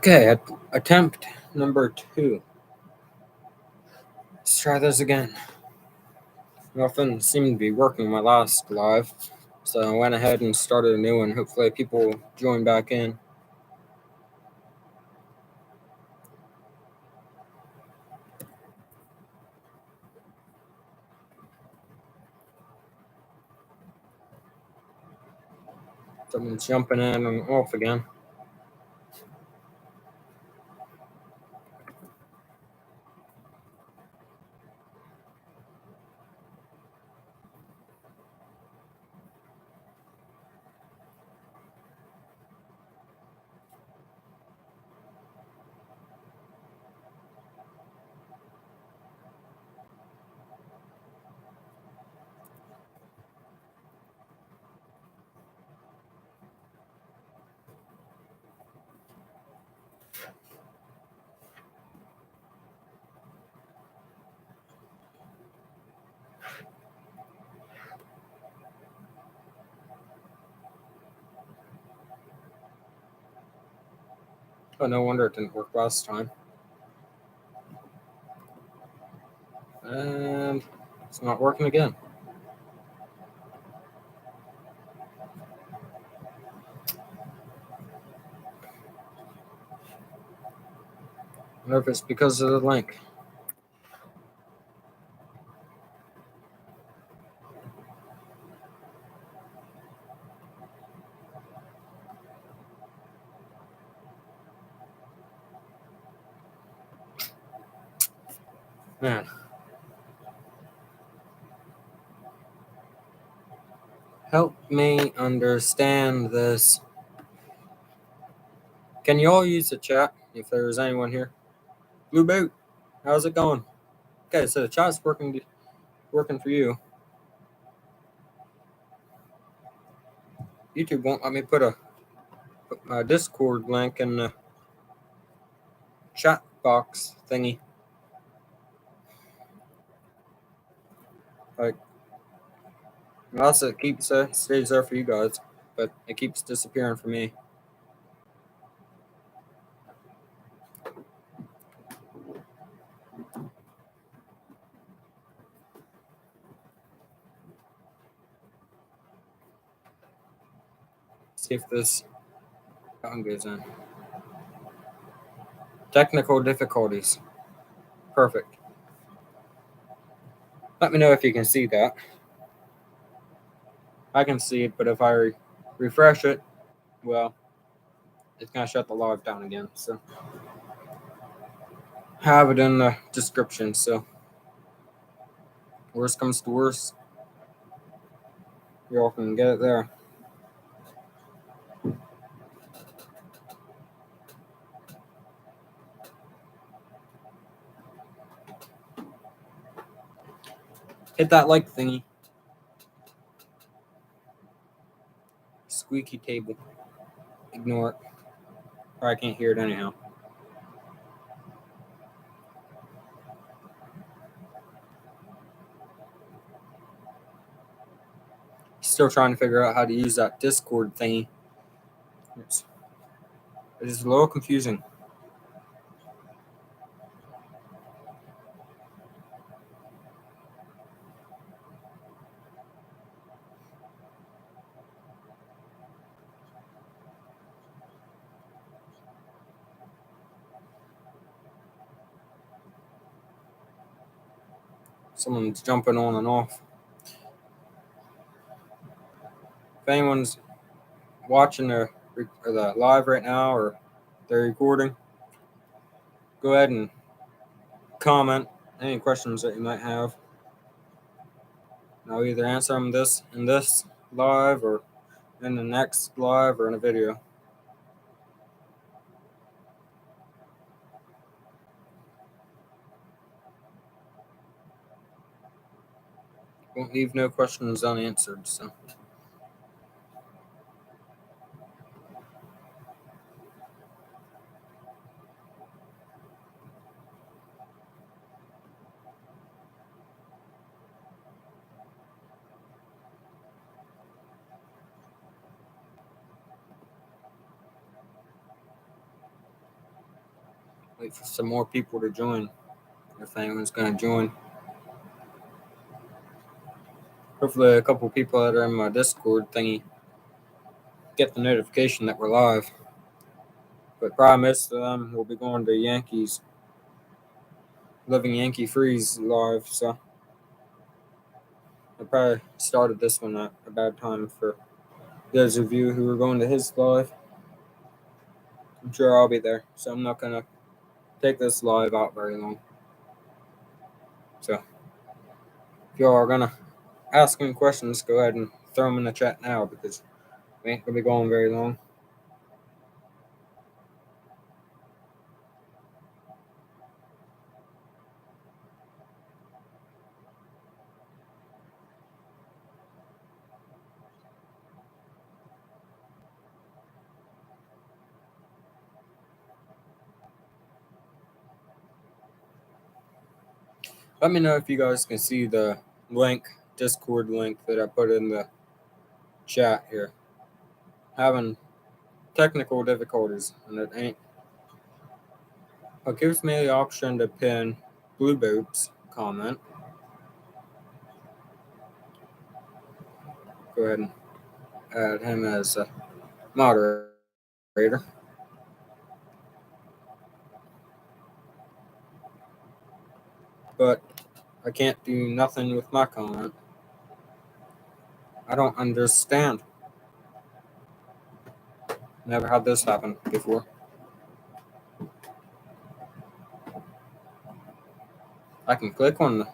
Okay, attempt number 2. Let's try this again. Nothing seemed to be working my last live, so I went ahead and started a new one. Hopefully people join back in. Someone's jumping in and off again. Oh, no wonder it didn't work last time. And it's not working again. I wonder if it's because of the link. Man. Help me understand this. Can you all use the chat if there's anyone here? Blue Boot, how's it going? Okay, so the chat's working for you. YouTube won't let me put my Discord link in the chat box thingy. Like, unless it stays there for you guys, but it keeps disappearing for me. See if this button goes in. Technical difficulties. Perfect. Let me know if you can see that. I can see it, but if I refresh it, well, it's going to shut the live down again. So, have it in the description. So, worst comes to worst, you all can get it there. Hit that like thingy. Squeaky table. Ignore it. Or I can't hear it anyhow. Still trying to figure out how to use that Discord thingy. It is a little confusing. Someone's jumping on and off. If anyone's watching the live right now or they're recording, go ahead and comment any questions that you might have. And I'll either answer them in this live or in the next live or in a video. Won't leave no questions unanswered, so. wait for some more people to join. If anyone's going to join. Hopefully a couple people that are in my Discord thingy get the notification that we're live. But probably most of them will be going to Yankees, Living Yankee Freeze live, so I probably started this one at a bad time for those of you who are going to his live. I'm sure I'll be there, so I'm not going to take this live out very long. So if y'all are going to ask any questions, go ahead and throw them in the chat now because we ain't going to be going very long. Let me know if you guys can see the Discord link that I put in the chat here. Having technical difficulties, and it ain't. It gives me the option to pin Blue Boat's comment. Go ahead and add him as a moderator. But I can't do nothing with my comment. I don't understand. Never had this happen before. I can click on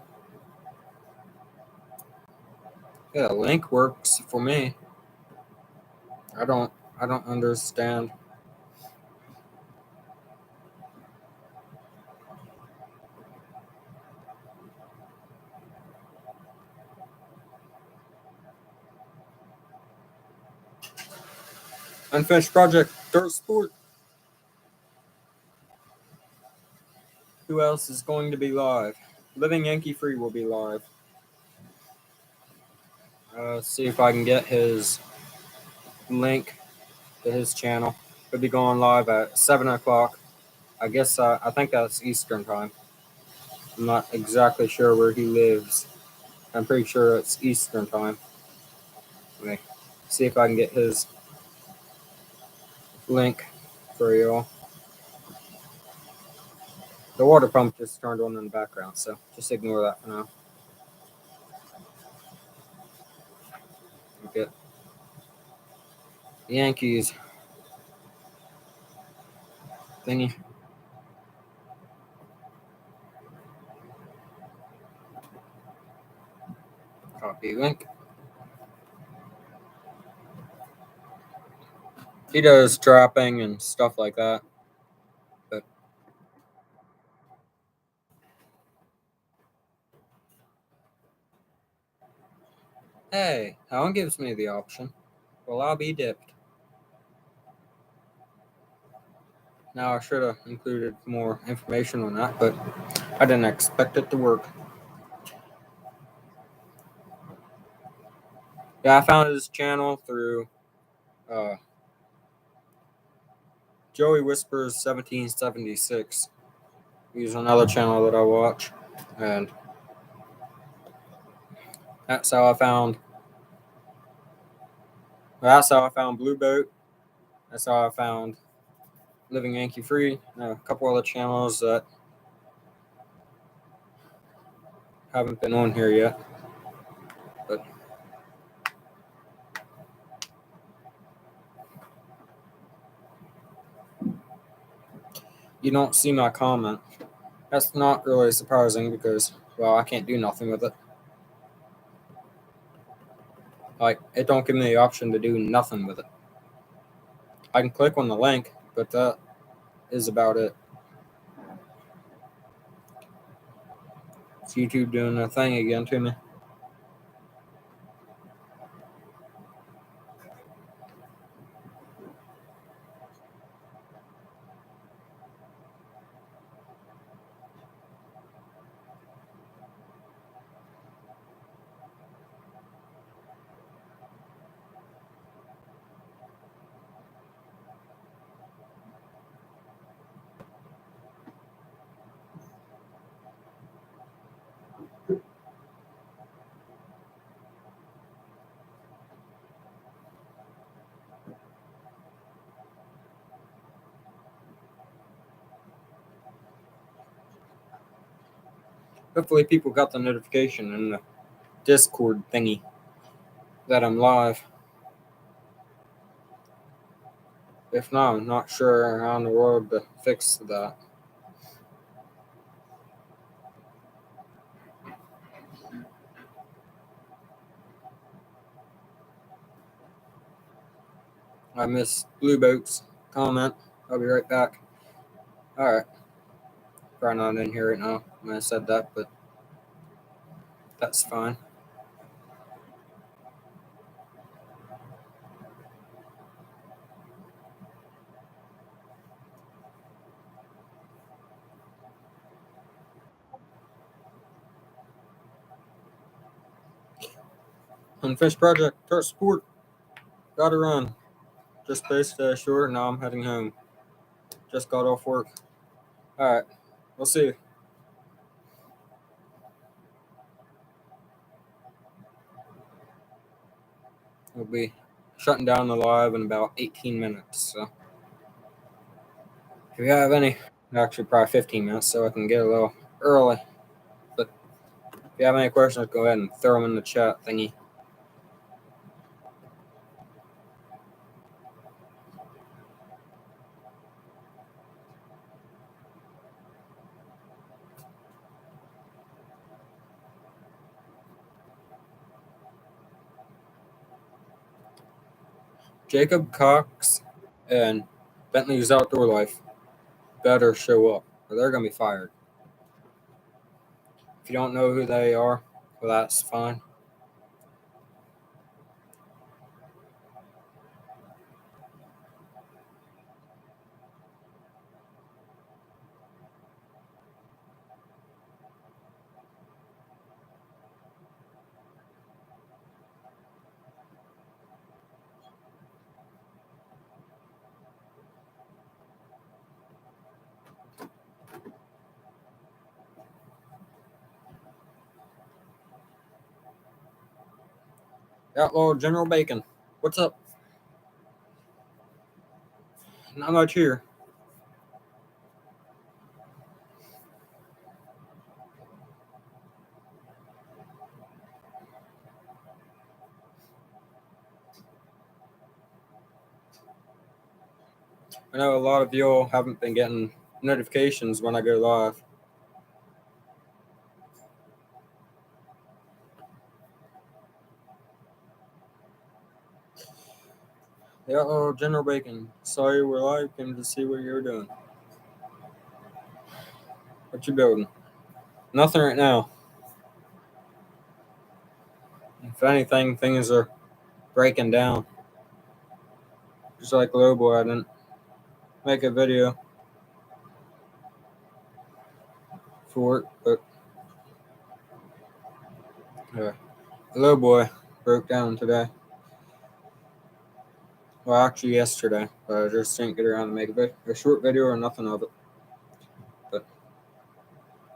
the link works for me. I don't understand. Unfinished project, Dirt Sport. Who else is going to be live? Living Yankee Free will be live. Let's see if I can get his link to his channel. He'll be going live at 7 o'clock. I guess I think that's Eastern time. I'm not exactly sure where he lives. I'm pretty sure it's Eastern time. Let me see if I can get his link for y'all. The water pump just turned on in the background, so just ignore that for now. Okay. The Yankees thingy. Copy link. He does trapping and stuff like that. But hey, Alan gives me the option. Well, I'll be dipped. Now I should have included more information on that, but I didn't expect it to work. Yeah, I found his channel through Joey Whispers 1776. He's another channel that I watch, and that's how I found. That's how I found Blue Boat. That's how I found Living Yankee Free. And a couple other channels that haven't been on here yet, but you don't see my comment. That's not really surprising because, well, I can't do nothing with it. Like, it don't give me the option to do nothing with it. I can click on the link, but that is about it. It's YouTube doing their thing again to me. Hopefully people got the notification in the Discord thingy that I'm live. If not, I'm not sure how in the world to fix that. I missed Blue Boat's comment. I'll be right back. Alright. Probably not in here right now when I said that, but that's fine. Unfinished project, start support. Gotta run. Just spaced short, now I'm heading home. Just got off work. Alright, we'll see. We'll be shutting down the live in about 18 minutes. So if you have any, actually probably 15 minutes, so I can get a little early. But if you have any questions, go ahead and throw them in the chat thingy. Jacob Cox and Bentley's Outdoor Life better show up, or they're gonna be fired. If you don't know who they are, well, that's fine. Outlaw General Bacon, what's up? Not much here. I know a lot of y'all haven't been getting notifications when I go live. Yeah, General Bacon. Sorry we're live. Came to see what you're doing. What you building? Nothing right now. If anything, things are breaking down. Just like Lowboy, I didn't make a video for it, but Lowboy broke down today. Well, actually yesterday, but I just didn't get around to make a short video or nothing of it. But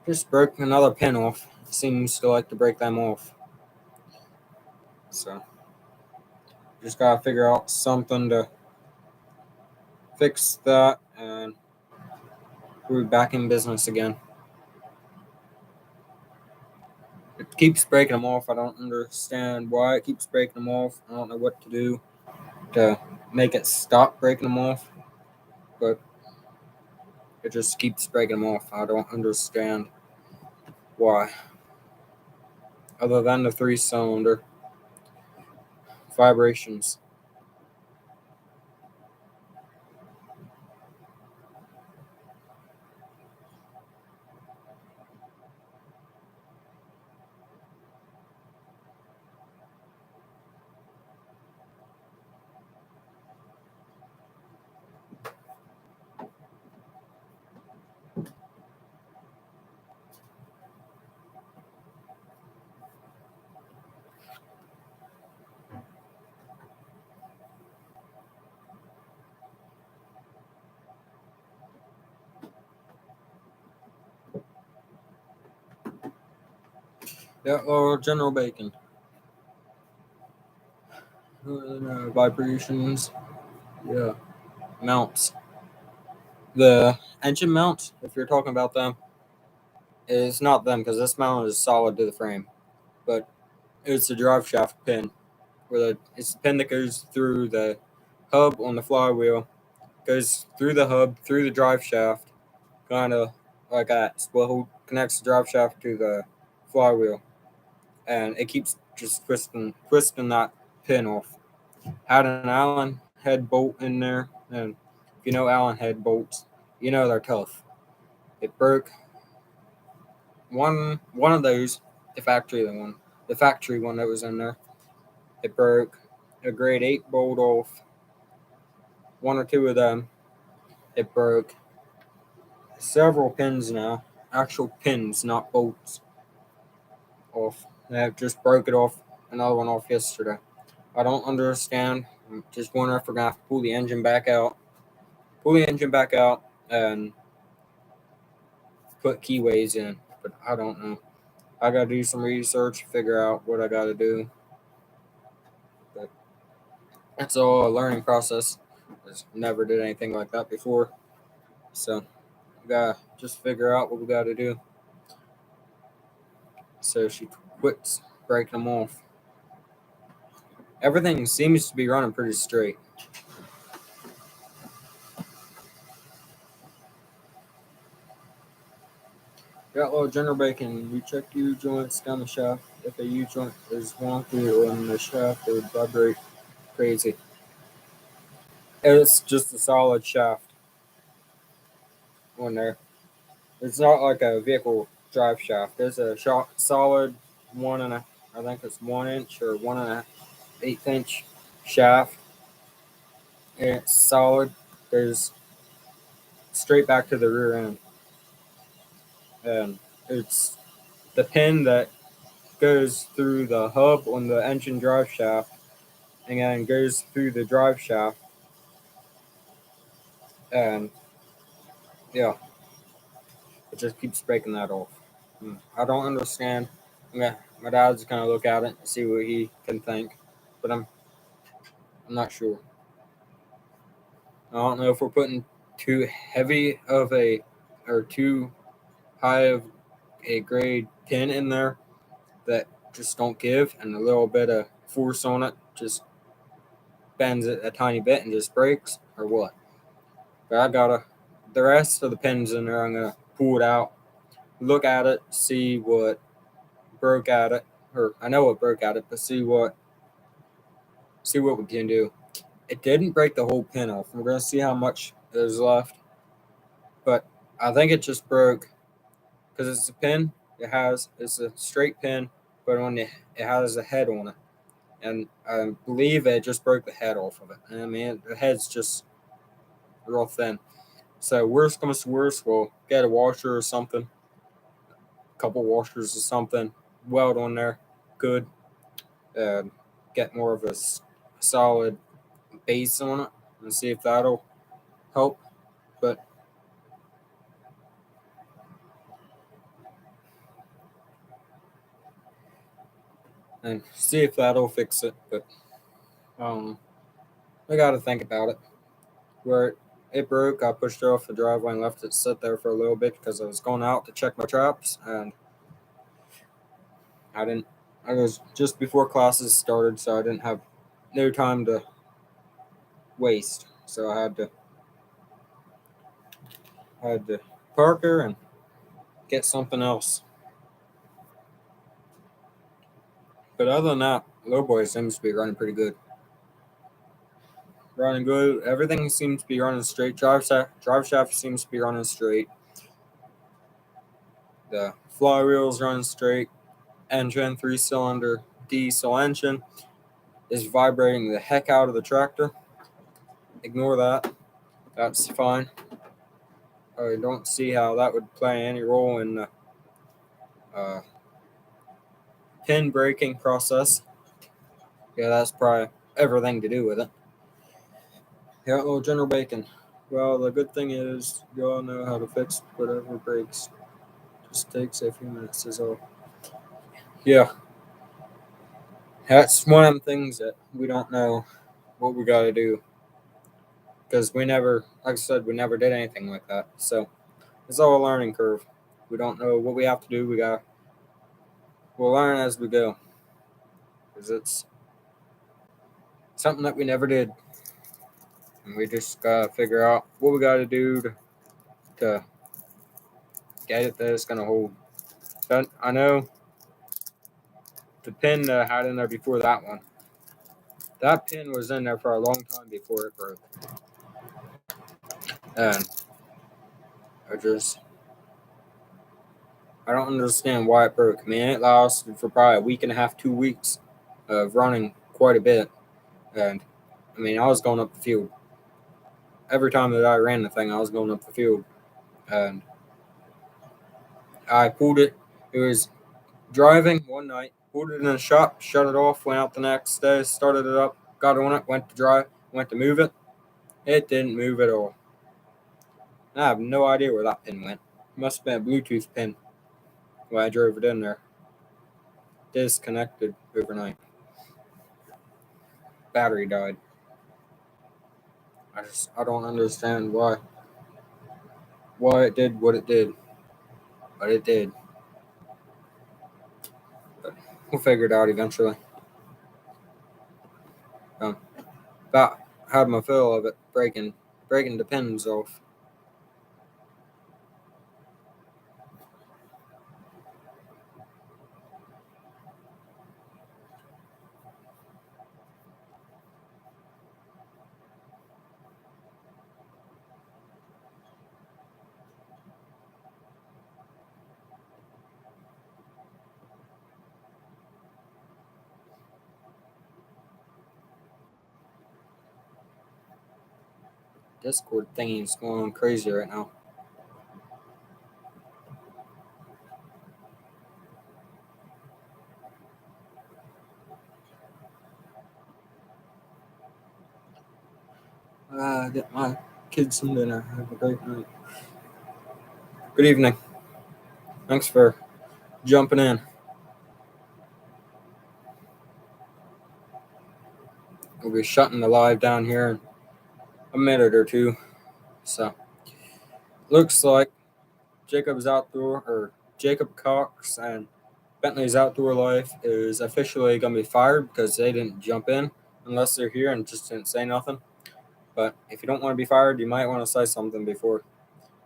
just broke another pin off. Seems to like to break them off. So just gotta figure out something to fix that, and we're back in business again. It keeps breaking them off. I don't understand why it keeps breaking them off. I don't know what to do to make it stop breaking them off, but it just keeps breaking them off. I don't understand why. Other than the 3-cylinder vibrations. Yeah, or General Bacon. Vibrations. Yeah. Mounts. The engine mounts, if you're talking about them. It's not them because this mount is solid to the frame, but it's the drive shaft pin. It's the pin that goes through the hub on the flywheel, goes through the hub, through the drive shaft, kind of like that. It's what connects the drive shaft to the flywheel, and it keeps just twisting that pin off. Had an Allen head bolt in there, and if you know Allen head bolts, you know they're tough. It broke one of those, the factory one that was in there. It broke a grade 8 bolt off. One or two of them. It broke several pins now, actual pins, not bolts, off. They just broke it off. Another one off yesterday. I don't understand. I'm just wondering if we're gonna have to pull the engine back out. Pull the engine back out and put keyways in. But I don't know. I gotta do some research, figure out what I gotta do. But it's all a learning process. Just never did anything like that before. So we gotta just figure out what we gotta do. So she quits breaking them off. Everything seems to be running pretty straight. Got low general braking. We check U joints down the shaft. If a U joint is wonky or in the shaft, it would vibrate crazy. It's just a solid shaft on there. It's not like a vehicle drive shaft. It's a solid I think it's 1 inch or 1 1/8 inch shaft. And it's solid. There's straight back to the rear end. And it's the pin that goes through the hub on the engine drive shaft and then goes through the drive shaft. And yeah, it just keeps breaking that off. I don't understand. Yeah, my dad's gonna look at it and see what he can think, but I'm not sure. I don't know if we're putting too heavy of a or too high of a grade pin in there that just don't give, and a little bit of force on it just bends it a tiny bit and just breaks, or what. But I gotta the rest of the pins in there. I'm gonna pull it out, look at it, see what broke at it, or I know what broke at it, but see what we can do. It didn't break the whole pin off. We're gonna see how much is left, but I think it just broke because it's a pin. It's a straight pin, but it has a head on it, and I believe it just broke the head off of it. And I mean, the head's just real thin. So worst comes to worst, we'll get a washer or something, a couple washers or something, weld on there, good, get more of a solid base on it, and see if that'll help. But and see if that'll fix it. But I got to think about it. Where it broke, I pushed it off the driveway and left it sit there for a little bit because I was going out to check my traps, and I didn't. I was just before classes started, so I didn't have no time to waste. So I had to park her and get something else. But other than that, Little Boy seems to be running pretty good. Running good. Everything seems to be running straight. Drive shaft seems to be running straight. The flywheel's running straight. Engine, 3-cylinder diesel engine, is vibrating the heck out of the tractor. Ignore that. That's fine. I don't see how that would play any role in the pin breaking process. Yeah, that's probably everything to do with it. Yeah, little General Bacon. Well, the good thing is you all know how to fix whatever breaks. Just takes a few minutes is all. Yeah. That's one of them things that we don't know what we got to do. Because we never, like I said, we never did anything like that. So it's all a learning curve. We don't know what we have to do. We'll learn as we go, because it's something that we never did, and we just gotta figure out what we gotta do to get it that it's gonna hold. But I know the pin that I had in there before that one. That pin was in there for a long time before it broke, and I don't understand why it broke. I mean, it lasted for probably a week and a half, 2 weeks of running quite a bit, and I mean, I was going up the field every time that I ran the thing. I was going up the field, and I pulled it. It was driving one night, pulled it in the shop, shut it off, went out the next day, started it up, got on it, went to drive, went to move it. It didn't move at all. I have no idea where that pin went. It must have been a Bluetooth pin when I drove it in there. Disconnected overnight. Battery died. I don't understand why it did what it did, but it did. But we'll figure it out eventually. About had my fill of it breaking the pins off. Discord thingy is going crazy right now. Get my kids some dinner. Have a great night. Good evening. Thanks for jumping in. We'll be shutting the live down here in a minute or two. So, looks like Jacob Cox and Bentley's Outdoor Life is officially going to be fired because they didn't jump in unless they're here and just didn't say nothing. But if you don't want to be fired, you might want to say something before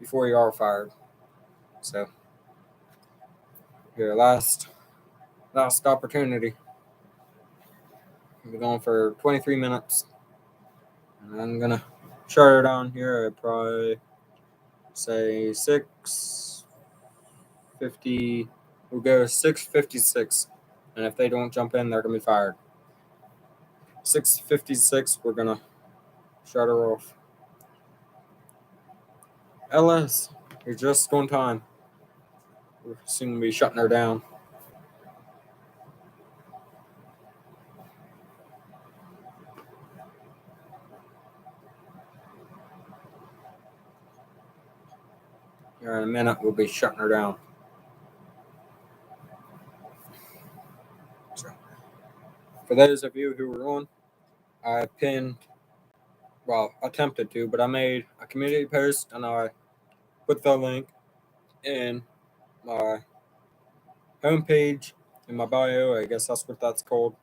you are fired. So, your last opportunity. We'll be going for 23 minutes. And I'm going to shut it down here at probably say 6:50. We'll go 6:56. And if they don't jump in, they're going to be fired. 6:56, we're going to shut her off. LS, you're just on time. We're soon going to be shutting her down. Here in a minute, we'll be shutting her down. So, for those of you who were on, I attempted to, but I made a community post and I put the link in my homepage, in my bio. I guess that's what that's called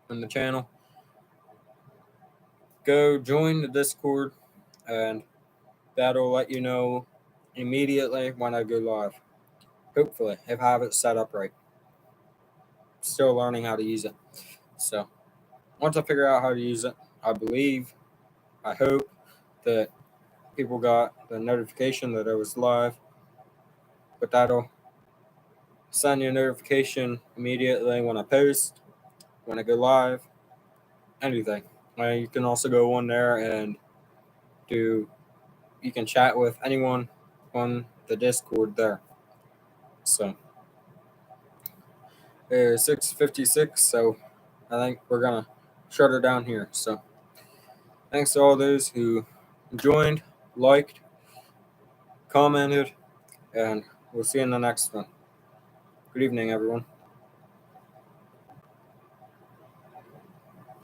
on the channel. Go join the Discord, and that'll let you know immediately when I go live. Hopefully, if I have it set up right. Still learning how to use it. So, once I figure out how to use it, I hope that people got the notification that I was live. But that'll send you a notification immediately when I post, when I go live, anything. You can also go on there and you can chat with anyone on the Discord there. So, it's 6:56, so I think we're going to shut her down here. So, thanks to all those who joined, liked, commented, and we'll see you in the next one. Good evening, everyone.